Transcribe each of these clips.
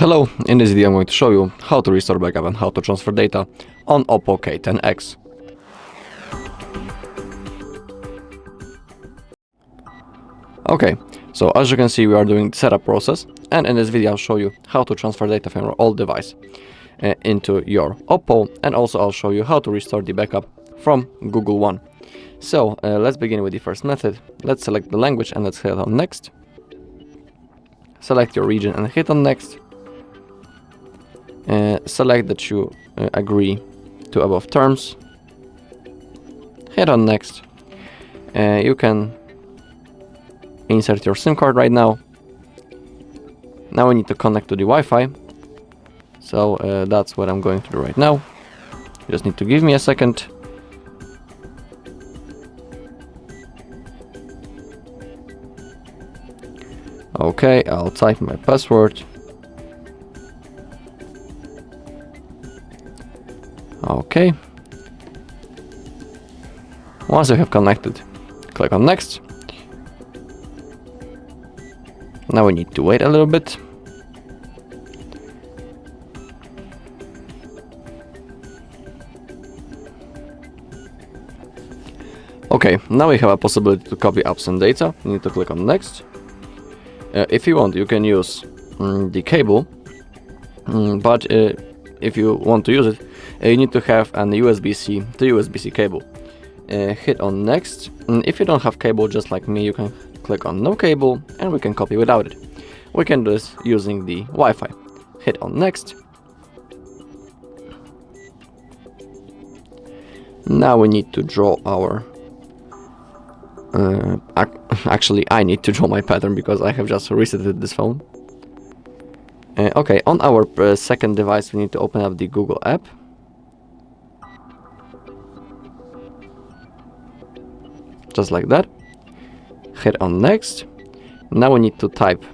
Hello, in this video I'm going to show you how to restore backup and how to transfer data on OPPO K10x. Okay, so as you can see we are doing the setup process, and in this video I'll show you how to transfer data from your old device into your OPPO, and also I'll show you how to restore the backup from Google One. So let's begin with the first method. Let's select the language and let's hit on next. Select your region and hit on next. Select that you agree to above terms. Hit on next. You can insert your SIM card right now. Now we need to connect to the Wi-Fi. So that's what I'm going to do right now. You just need to give me a second. Okay, I'll type my password. Okay. Once you have connected, click on next. Now we need to wait a little bit. Okay, now we have a possibility to copy apps and data. You need to click on next. If you want, you can use the cable, but if you want to use it, you need to have an USB-C to USB-C cable. Hit on next. If you don't have cable, just like me, you can click on no cable and we can copy without it. We can do this using the Wi-Fi. Hit on next. Now we need to draw our actually I need to draw my pattern because I have just resetted this phone. Okay, on our second device we need to open up the Google app. Just like that. Hit on next. Now we need to type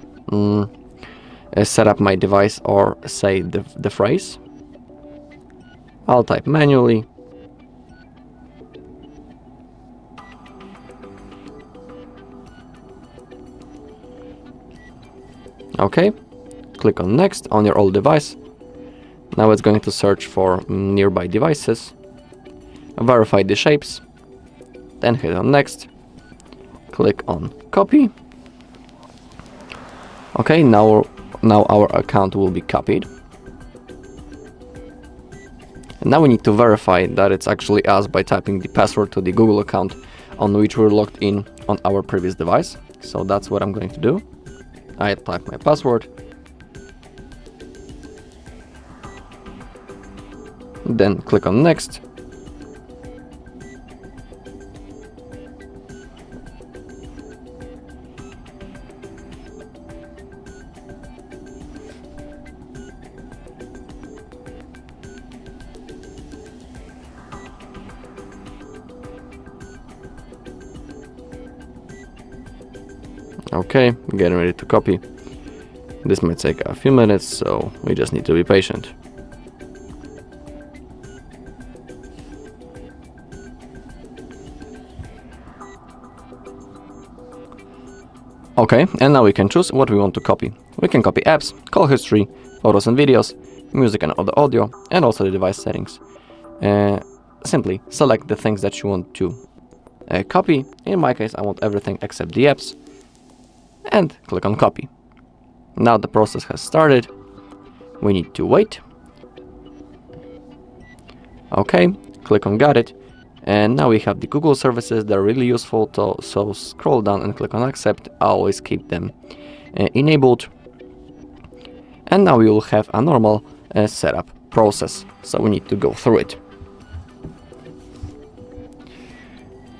set up my device, or say the phrase. I'll type manually. Okay, click on next on your old device. Now it's going to search for nearby devices, verify the shapes, then hit on next, click on copy. Okay, now our account will be copied. And now we need to verify that it's actually us by typing the password to the Google account on which we're logged in on our previous device. So that's what I'm going to do. I type my password, then click on next. Okay, getting ready to copy. This might take a few minutes, so we just need to be patient. Okay, and now we can choose what we want to copy. We can copy apps, call history, photos and videos, music and other audio, and also the device settings. Simply select the things that you want to copy. In my case, I want everything except the apps. And click on copy. Now the process has started. We need to wait. Okay, click on got it. And now we have the Google services. They're really useful, so scroll down and click on accept. I always keep them enabled. And now we will have a normal setup process, so we need to go through it.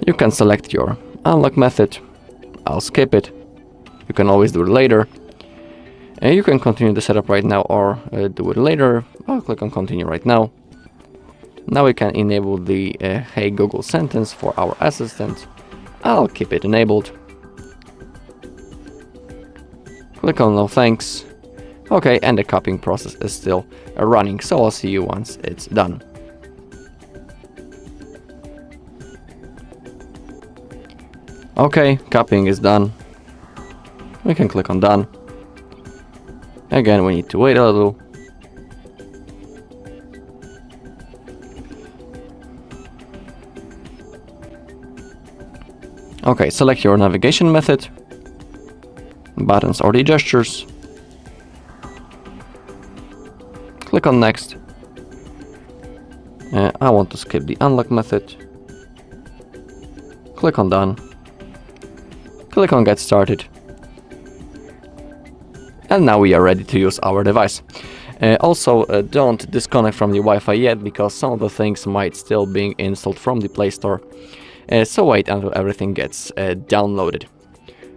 You can select your unlock method. I'll skip it. You can always do it later. You can continue the setup right now or do it later. I'll click on continue right now. Now we can enable the Hey Google sentence for our assistant. I'll keep it enabled. Click on no thanks. Okay, and the copying process is still running, so I'll see you once it's done. Okay, copying is done. We can click on done. Again, we need to wait a little. Okay, select your navigation method, buttons or the gestures. Click on next. I want to skip the unlock method. Click on done. Click on get started. And now we are ready to use our device. Also, don't disconnect from the Wi-Fi yet, because some of the things might still be installed from the Play Store. So wait until everything gets downloaded.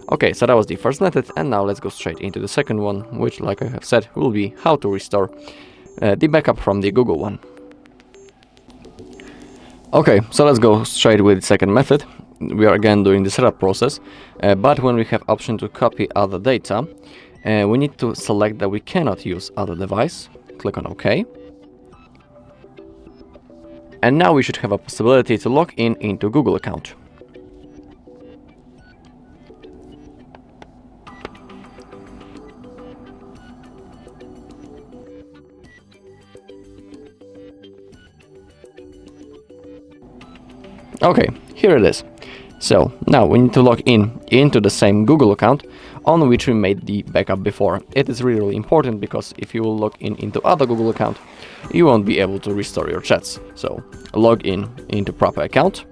Okay, so that was the first method, and now let's go straight into the second one, which, like I have said, will be how to restore the backup from the Google one. Okay, so let's go straight with the second method. We are again doing the setup process, but when we have option to copy other data, we need to select that we cannot use other device. Click on OK. And now we should have a possibility to log in into Google account. Okay, here it is. So now we need to log in into the same Google account on which we made the backup before. It is really important, because if you will log in into other Google account, you won't be able to restore your chats. So log in into proper account.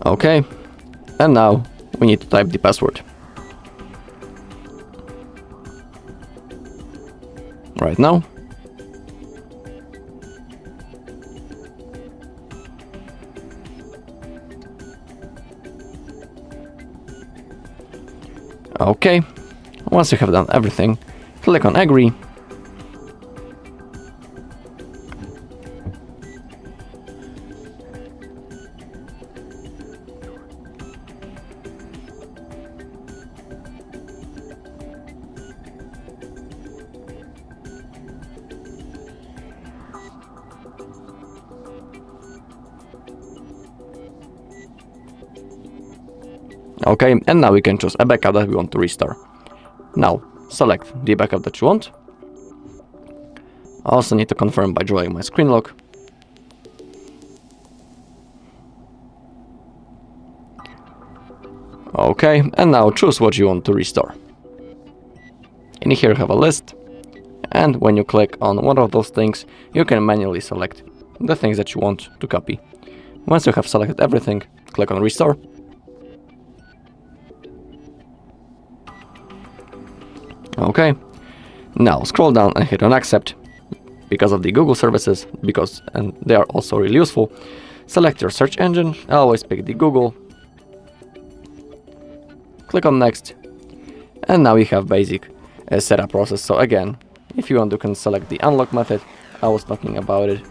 Okay, and now we need to type the password. Right now. Okay, once you have done everything, click on agree. Okay, and now we can choose a backup that we want to restore. Now, select the backup that you want. I also need to confirm by drawing my screen lock. Okay, and now choose what you want to restore. In here you have a list, and when you click on one of those things, you can manually select the things that you want to copy. Once you have selected everything, click on restore. Okay, now scroll down and hit on accept. Because of the Google services, and they are also really useful, select your search engine. I always pick the Google. Click on next, and now you have basic setup process. So again, if you want, you can select the unlock method. I was talking about it,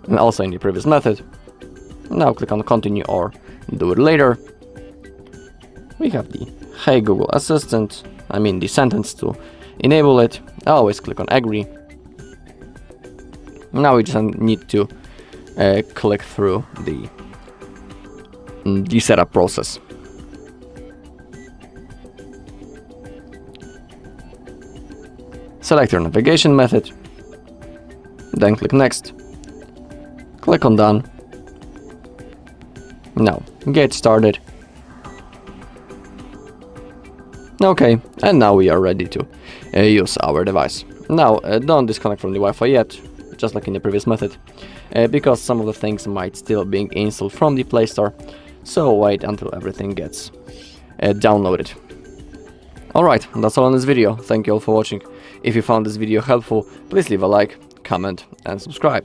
and also in the previous method. Now click on continue or do it later. We have the Hey Google Assistant, the sentence to enable it. I always click on agree. Now we just need to click through the setup process. Select your navigation method, then click next. Click on done. Now get started. Okay, and now we are ready to use our device. Now don't disconnect from the Wi-Fi yet, just like in the previous method, because some of the things might still be installed from the Play Store, so wait until everything gets downloaded. Alright, that's all on this video. Thank you all for watching. If you found this video helpful, please leave a like, comment and subscribe.